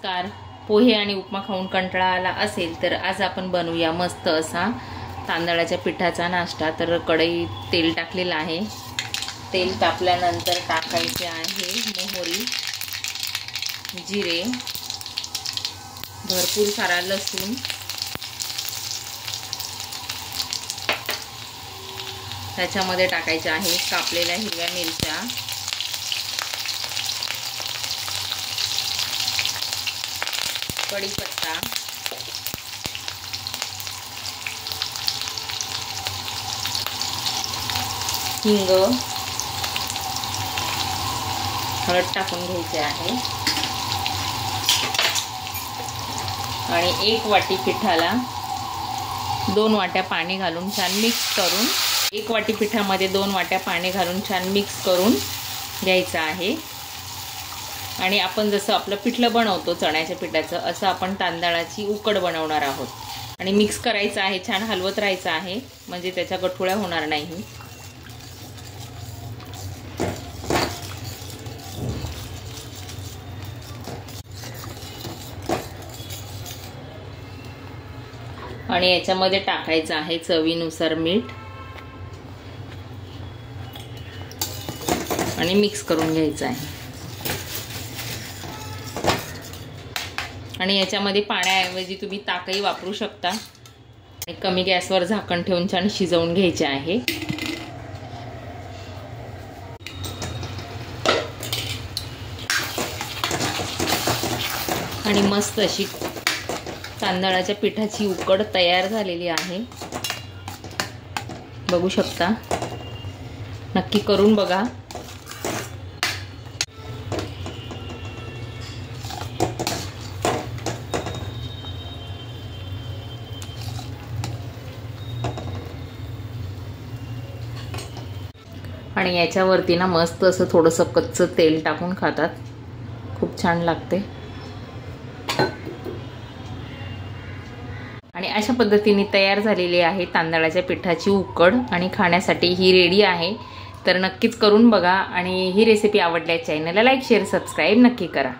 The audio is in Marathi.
कार पोहे आणि उपमा खाऊन कंटाळा आला असेल तर आज आपण बनवूया मस्त असा तांदळाच्या पिठाचा नाश्ता। तर कढईत तेल टाकलेलं आहे। तेल तापल्यानंतर टाकायचे आहे मोहरी, जिरे, भरपूर सारा लसूण, त्याच्यामध्ये टाकायचे आहे कापलेल्या हिरव्या मिरच्या, कढीपत्ता, हिंग, हळद टाकून घ्यायचे आहे आणि 1 वाटी पिठाला 2 वाट्या पाणी घालून छान मिक्स करून 1 वाटी पिठामध्ये 2 वाट्या पाणी घालून छान मिक्स करून घ्यायचं आहे। आणि आपण जसं आपलं पिठलं बनवतो चण्याच्या पिठाचं असं आपण तांदळाची उकड बनवणार आहोत आणि मिक्स करायचं आहे, छान हलवत राहायचं आहे म्हणजे त्याच्या गठुळ्या होणार नाही। आणि याच्यामध्ये टाकायचं आहे चवीनुसार मीठ आणि मिक्स करून घ्यायचं आहे। आणि याच्यामध्ये पाण्याऐवजी तुम्ही ताकही वापरू शकता। आणि कमी गॅसवर झाकण ठेवून छान शिजवून घ्यायचे आहे। आणि मस्त अशी तांदळाच्या पिठाची उकड तयार झालेली आहे, बघू शकता। नक्की करून बघा। आणि याच्यावरती ना मस्त असं थोडंसं कच्चं तेल टाकून खातात, खूप छान लागते। आणि अशा पद्धतीने तयार झालेली आहे तांदळाच्या पिठाची उकड आणि खाण्यासाठी ही रेडी आहे। तर नक्कीच करून बघा आणि ही रेसिपी आवडल्यास चॅनलला लाईक, शेअर, सबस्क्राईब नक्की करा।